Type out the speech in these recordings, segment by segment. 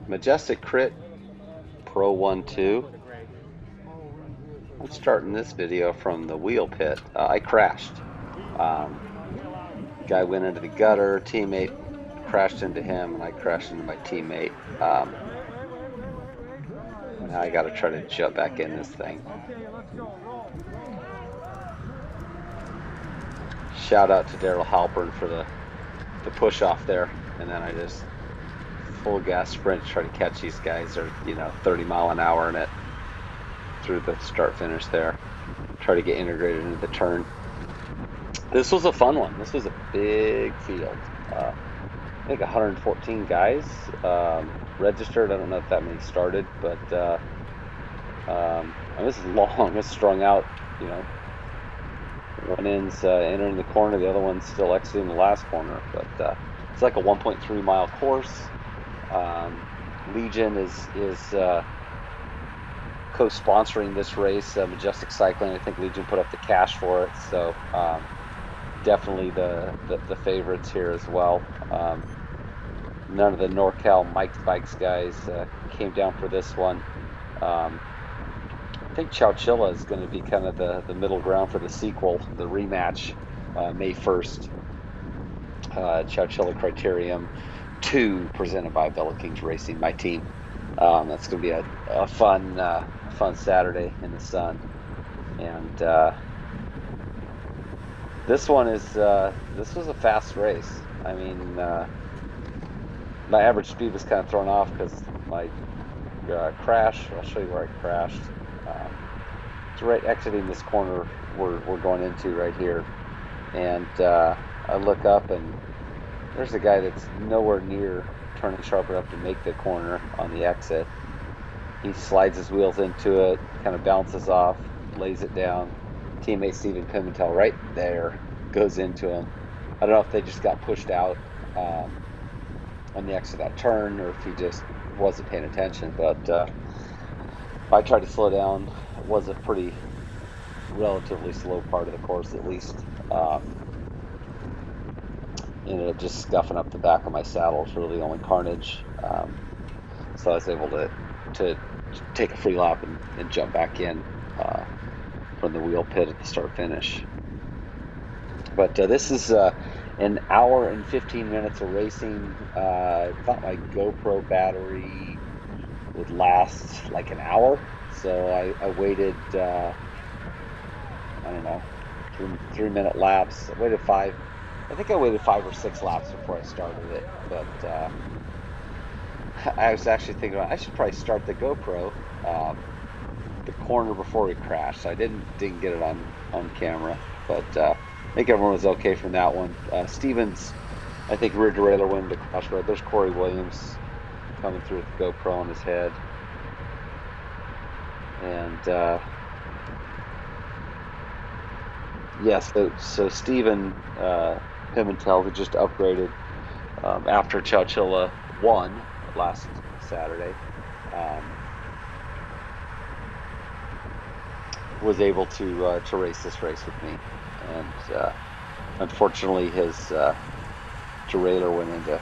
Majestic Crit Pro 1-2. I'm starting this video from the wheel pit. I crashed. Guy went into the gutter, teammate crashed into him, and I crashed into my teammate. Now I gotta try to jump back in this thing. Shout out to Daryl Halpern for the push off there, and then I just full gas sprint to try to catch these guys. They're 30 mile an hour in it through the start finish there. Try to get integrated into the turn. This was a fun one. This was a big field. I think 114 guys registered. I don't know if that many started, but and this is long. It's strung out. One end's entering the corner, the other one's still exiting the last corner. But it's like a 1.3 mile course. Legion is co-sponsoring this race. Majestic Cycling, I think Legion put up the cash for it, so definitely the favorites here as well. None of the NorCal Mike's Bikes guys came down for this one. I think Chowchilla is going to be kind of the middle ground for the sequel, the rematch, May 1st. Chowchilla Criterium 2, presented by Bella Kings Racing, my team. That's going to be a fun Saturday in the sun. And this one is this was a fast race. I mean, my average speed was kind of thrown off because my crash. I'll show you where I crashed. It's right exiting this corner we're going into right here, and I look up and there's a guy that's nowhere near turning sharp enough to make the corner on the exit. He slides his wheels into it, kind of bounces off, lays it down. Teammate Steven Pimentel right there goes into him. I don't know if they just got pushed out on the exit of that turn, or if he just wasn't paying attention, but I tried to slow down. It was a pretty relatively slow part of the course, at least. Ended up just scuffing up the back of my saddle. It's really the only carnage. So I was able to take a free lap and jump back in from the wheel pit at the start finish. But this is an hour and 15 minutes of racing. I thought my GoPro battery would last like an hour, so I waited I don't know, 3-minute laps. I waited 5 or 6 laps before I started it, but I was actually thinking I should probably start the GoPro the corner before we crashed. I didn't get it on camera, but I think everyone was okay from that one. Stevens, I think rear derailleur went into crash right. There's Corey Williams coming through with the GoPro on his head, and yes, so Steven Pimentel, who just upgraded after Chowchilla won last Saturday, was able to race this race with me, and unfortunately his derailleur went into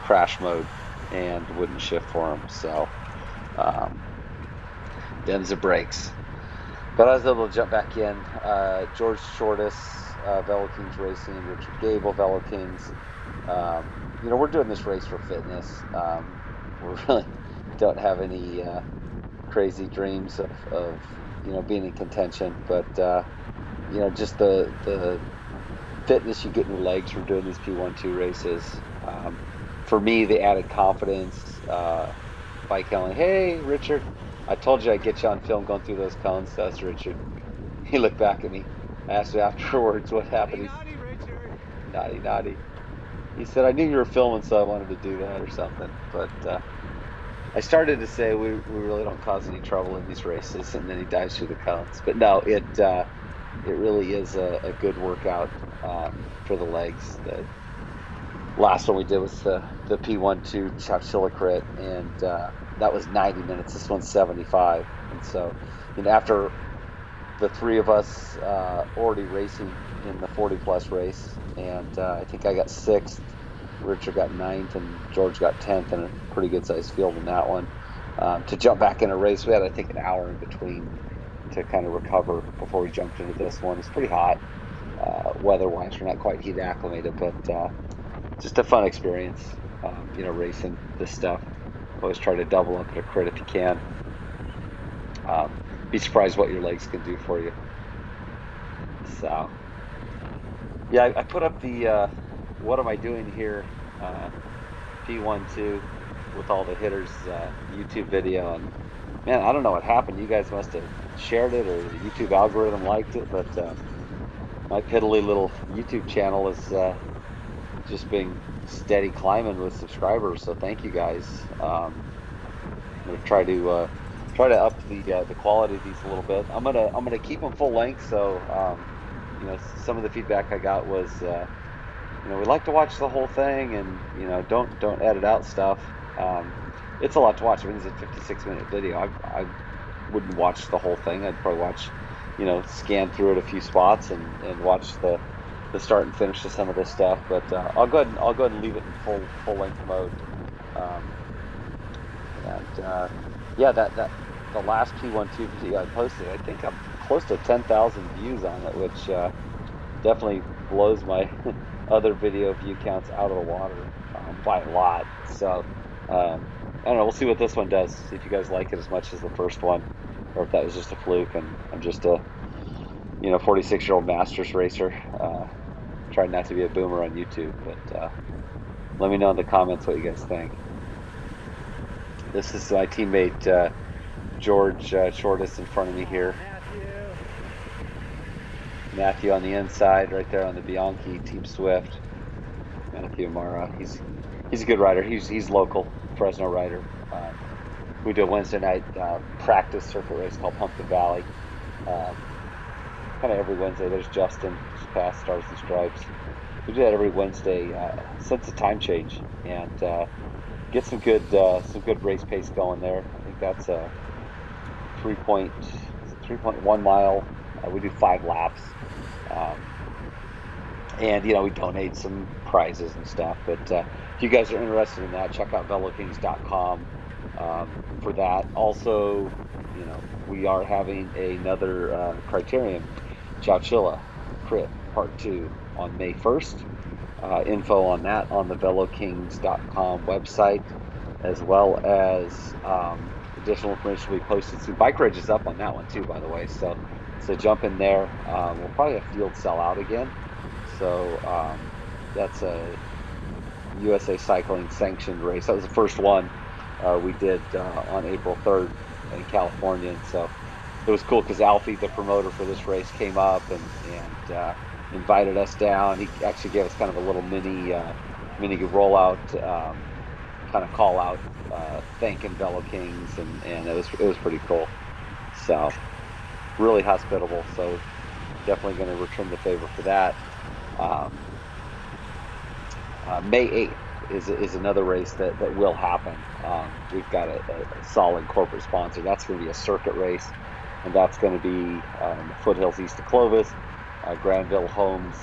crash mode and wouldn't shift for him, so them's the brakes. But I was able to jump back in. George Shortus, Velo Kings Racing, Richard Gable, Velo Kings. We're doing this race for fitness. We really don't have any crazy dreams of being in contention, but just the fitness you get in your legs from doing these P1-2 races. For me, the added confidence by telling, "Hey, Richard, I told you I'd get you on film going through those cones." That's Richard. He looked back at me. I asked him afterwards what happened. Naughty, Richard. Naughty. He said, "I knew you were filming, so I wanted to do that or something." But I started to say we really don't cause any trouble in these races, and then he dives through the cones. But no, it really is a good workout for the legs. The last one we did was the P1-2 Chowchilla Crit, and that was 90 minutes. This one's 75. And so, after the three of us already racing in the 40 plus race, and I think I got 6th, Richard got 9th and George got 10th in a pretty good sized field in that one. To jump back in a race, we had, I think, an hour in between to kind of recover before we jumped into this one. It's pretty hot weather-wise. We're not quite heat acclimated, but just a fun experience, racing this stuff. Always try to double up at a crit if you can. Be surprised what your legs can do for you. So, yeah, I put up the what am I doing here P12 with all the hitters YouTube video, and man, I don't know what happened. You guys must have shared it, or the YouTube algorithm liked it, but my piddly little YouTube channel is just being steady climbing with subscribers. So thank you guys. I'm gonna try to up the quality of these a little bit. I'm gonna keep them full length. So some of the feedback I got was we like to watch the whole thing, and don't edit out stuff. It's a lot to watch. I mean, it's a 56-minute video. I wouldn't watch the whole thing. I'd probably watch, scan through it a few spots and watch the start and finish of some of this stuff. But I'll go ahead and leave it in full length mode. Yeah, that the last P12 video I posted, I think I'm close to 10,000 views on it, which definitely blows my other video view counts out of the water by a lot. So I don't know, we'll see what this one does, see if you guys like it as much as the first one, or if that was just a fluke and I'm just a 46-year-old masters racer trying not to be a boomer on YouTube. But let me know in the comments what you guys think. This is my teammate George Shortest in front of me here. Matthew on the inside, right there on the Bianchi Team Swift. Matthew Amara, he's a good rider. He's local, Fresno rider. We do a Wednesday night practice circuit race called Pump the Valley. Kind of every Wednesday. There's Justin, just past Stars and Stripes. We do that every Wednesday since the time change, and get some good race pace going there. I think that's a 3.1 mile. We do 5 laps, and we donate some prizes and stuff. But if you guys are interested in that, check out velokings.com for that. Also, we are having another Criterium Chowchilla Crit Part 2 on May 1st. Info on that on the velokings.com website, as well as additional information will be posted soon. Bike Ridge is up on that one too, by the way, so jump in there. We'll probably have field sell out again, so that's a USA Cycling sanctioned race. That was the first one we did on April 3rd in California, and so it was cool because Alfie, the promoter for this race, came up and invited us down. He actually gave us kind of a little mini rollout, kind of call out, thanking Velo Kings, and it was pretty cool. So really hospitable. So definitely going to return the favor for that. May 8th is another race that will happen. We've got a solid corporate sponsor. That's going to be a circuit race, and that's going to be in the foothills east of Clovis. Granville Homes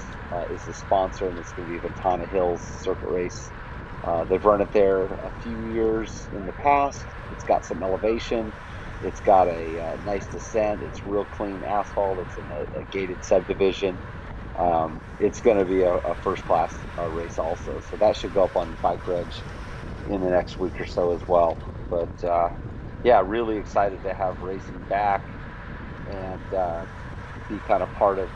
is the sponsor, and it's going to be Ventana Hills circuit race. They've run it there a few years in the past. It's got some elevation. It's got a nice descent. It's real clean asphalt. It's in a gated subdivision. It's going to be a first-class race also. So that should go up on Bike Ridge in the next week or so as well. But yeah, really excited to have racing back and be kind of part of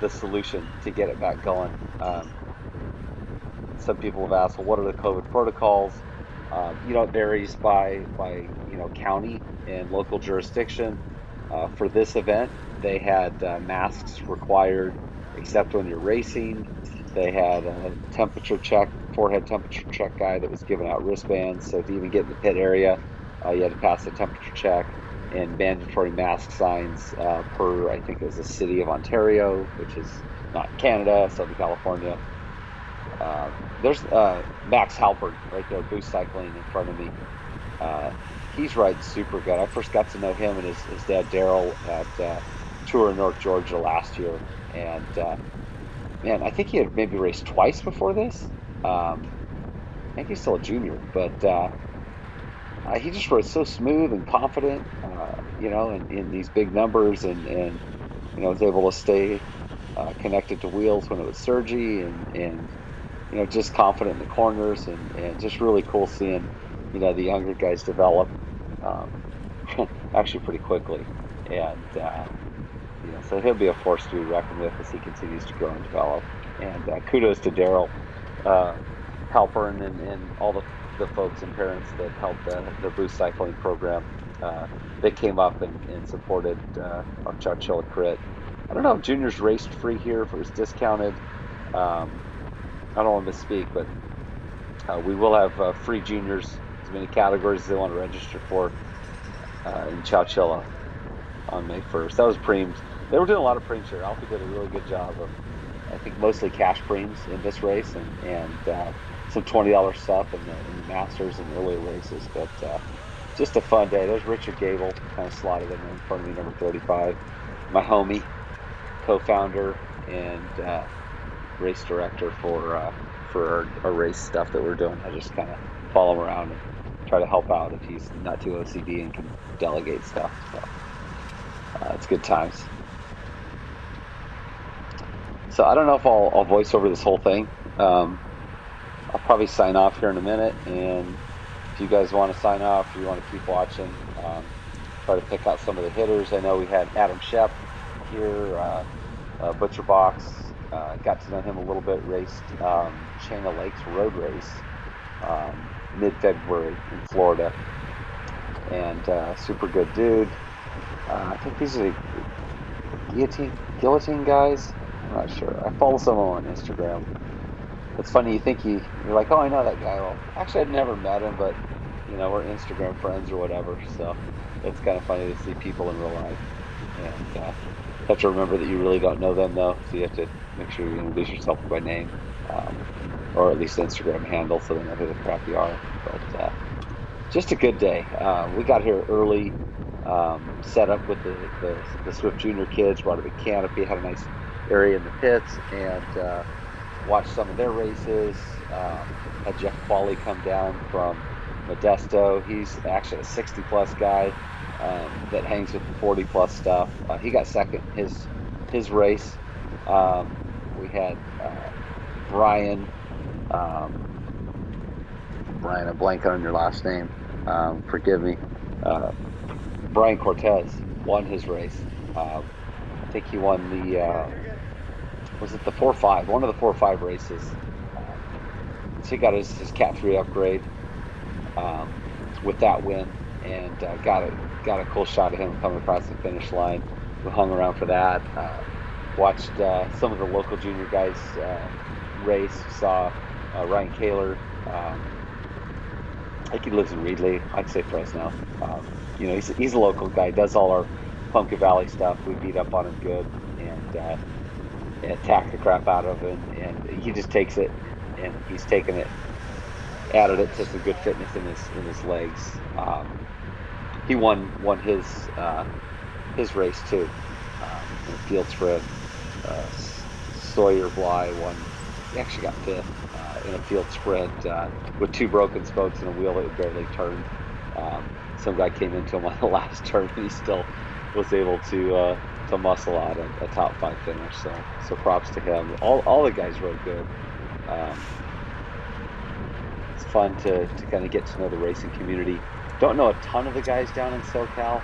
the solution to get it back going. Some people have asked, well, what are the COVID protocols? It varies by county and local jurisdiction. For this event, they had masks required except when you're racing. They had a temperature check, forehead temperature check guy that was giving out wristbands. So to even get in the pit area, you had to pass the temperature check, and mandatory mask signs per, I think it was the city of Ontario, which is not Canada, Southern California. There's Max Halpern right there, Boost Cycling in front of me. He's riding super good. I first got to know him and his dad Daryl at Tour in North Georgia last year, and man, I think he had maybe raced twice before this, I think he's still a junior, but he just rode so smooth and confident, you know, in these big numbers, and you know, was able to stay connected to wheels when it was surgy, and you know, just confident in the corners, and just really cool seeing, you know, the younger guys develop um, actually pretty quickly, and you know, so he'll be a force to be reckoned with as he continues to grow and develop. And kudos to Daryl uh, Halpern, and all the folks and parents that helped the Boost Cycling program. They came up and supported our Chowchilla crit. I don't know if Junior's raced free here, if it was discounted. Um, I don't want to misspeak, but we will have free juniors, as many categories as they want to register for in Chowchilla on May 1st. That was preems. They were doing a lot of preems here. Alfie did a really good job of, I think, mostly cash preems in this race, and some $20 stuff in the Masters and earlier races. But just a fun day. There's Richard Gable kind of slotted in there in front of me, number 35. My homie, co-founder, and race director for our race stuff that we're doing. I just kind of follow him around and try to help out if he's not too OCD and can delegate stuff. So it's good times. So I don't know if I'll voice over this whole thing. I'll probably sign off here in a minute, and if you guys want to sign off, if you want to keep watching, try to pick out some of the hitters. I know we had Adam Shep here, Butcher Box. Got to know him a little bit. Raced Chain of Lakes road race mid-February in Florida, and super good dude. I think these are the guillotine guys. I'm not sure. I follow some of them on Instagram. It's funny, you think you're like, oh, I know that guy. Well, actually, I'd never met him, but you know, we're Instagram friends or whatever. So it's kind of funny to see people in real life, and you have to remember that you really don't know them though. So you have to make sure you introduce yourself by name, or at least Instagram handle, so they know who the crap you are. But just a good day. We got here early. Set up with the Swift Junior kids, brought a big canopy, had a nice area in the pits, and watched some of their races. Had Jeff Qualley come down from Modesto. He's actually a 60 plus guy that hangs with the 40 plus stuff. He got second his race. We had Brian. Brian, I'm blanking on your last name. Forgive me. Brian Cortez won his race. I think he won the, was it the 4-5? One of the 4-5 races. So he got his Cat 3 upgrade with that win, and got a cool shot of him coming across the finish line. We hung around for that. Watched some of the local junior guys race. Saw Ryan Kaler. I think he lives in Reedley. I'd say Fresno. You know, he's a local guy. Does all our Pumpkin Valley stuff. We beat up on him good, and attack the crap out of him. And he just takes it, and he's taken it, added it to some good fitness in his legs. He won his race too. In a field spread. Sawyer Bly won. He actually got fifth in a field spread with two broken spokes and a wheel that barely turned. Some guy came into him on the last turn, and he still was able to muscle out a top 5 finish. So props to him. All the guys rode good. It's fun to kind of get to know the racing community. Don't know a ton of the guys down in SoCal,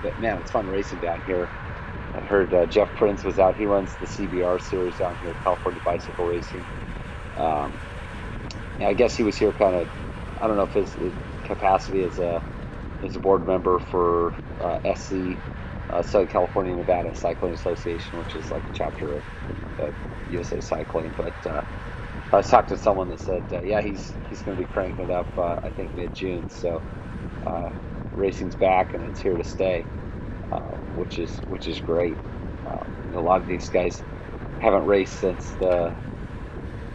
but man, it's fun racing down here. I heard Jeff Prince was out. He runs the CBR series down here, California Bicycle Racing. Yeah, I guess he was here kind of, I don't know if his capacity as a board member for SC, Southern California Nevada Cycling Association, which is like a chapter of USA Cycling. But I was talking to someone that said, yeah, he's going to be cranking it up, I think mid-June. So racing's back, and it's here to stay, which is great. A lot of these guys haven't raced since the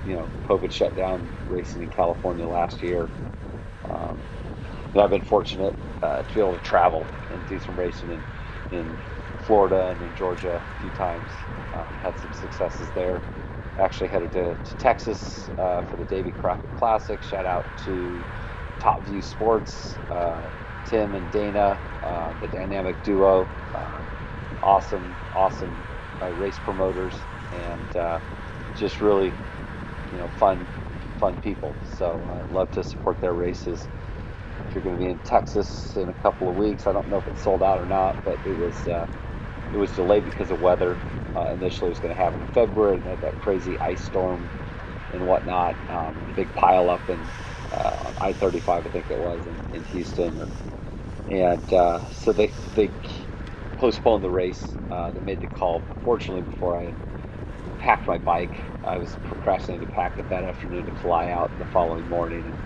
COVID shut down racing in California last year. And I've been fortunate to be able to travel and do some racing in Florida and in Georgia a few times. Had some successes there. Actually headed to Texas for the Davy Crockett Classic. Shout out to Top View Sports, Tim and Dana, the dynamic duo. Awesome race promoters, and just really, fun people. So I love to support their races. If you're going to be in Texas in a couple of weeks, I don't know if it's sold out or not, but it was delayed because of weather. Initially, it was going to happen in February, and had that crazy ice storm and whatnot. The big pile up in on I-35, I think it was, in Houston, and so they postponed the race. They made the call, fortunately, before I packed my bike. I was procrastinating to pack it that afternoon to fly out the following morning, and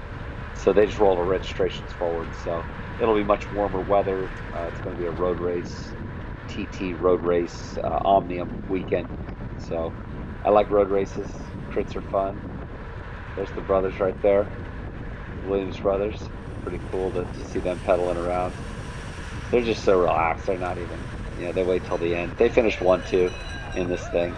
so they just rolled our registrations forward. So it'll be much warmer weather. It's going to be a road race, TT road race, Omnium weekend. So I like road races. Crits are fun. There's the brothers right there, Williams brothers. Pretty cool to see them pedaling around. They're just so relaxed. They're not even, they wait till the end. They finished 1-2 in this thing.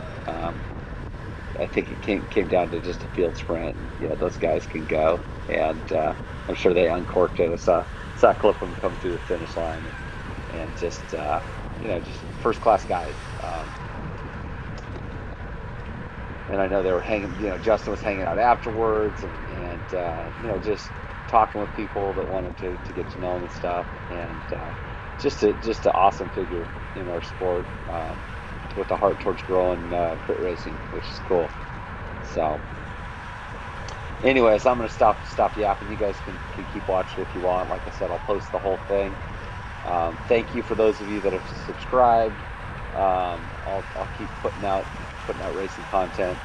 I think it came down to just a field sprint. Those guys can go, and I'm sure they uncorked it. I saw a clip of them come through the finish line, and just just first class guys. And I know they were hanging. Justin was hanging out afterwards, and just talking with people that wanted to get to know him and stuff, and just an awesome figure in our sport. With a heart towards growing crit racing, which is cool. So anyways, I'm going to stop yapping. You guys can keep watching if you want. Like I said, I'll post the whole thing. Thank you for those of you that have subscribed. I'll keep putting out racing content.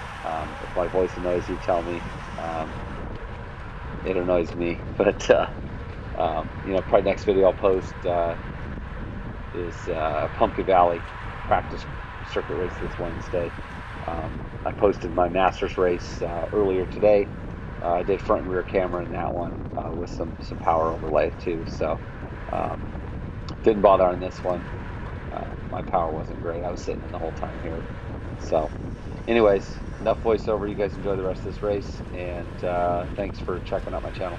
If my voice annoys you, tell me. It annoys me, but probably next video I'll post is Pumpkin Valley practice circuit race this Wednesday. I posted my Masters race earlier today. I did front and rear camera in that one with some power overlay too. So didn't bother on this one. My power wasn't great. I was sitting in the whole time here. So anyways, enough voiceover. You guys enjoy the rest of this race, and thanks for checking out my channel.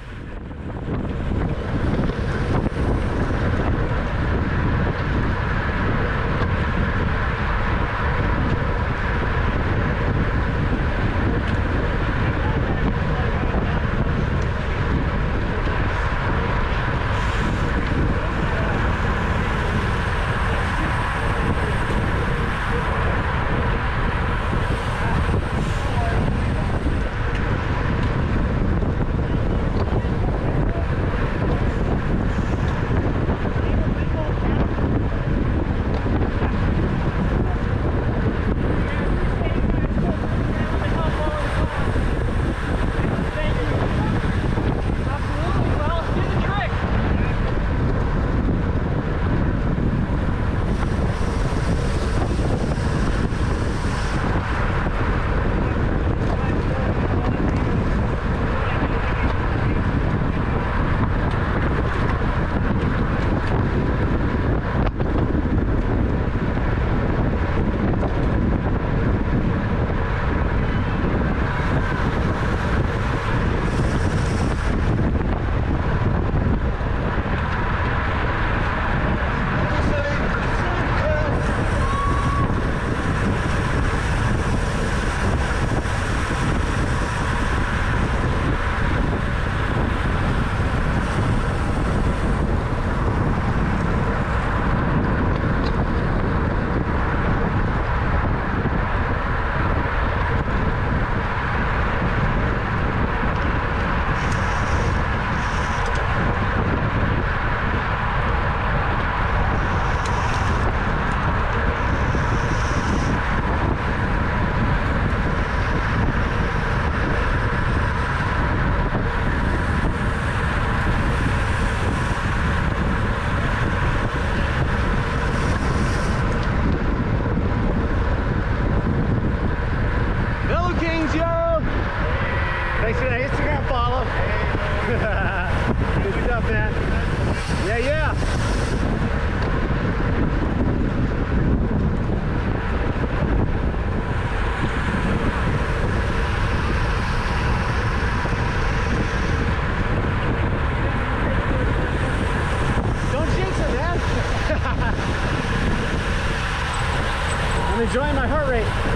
enjoying my heart rate.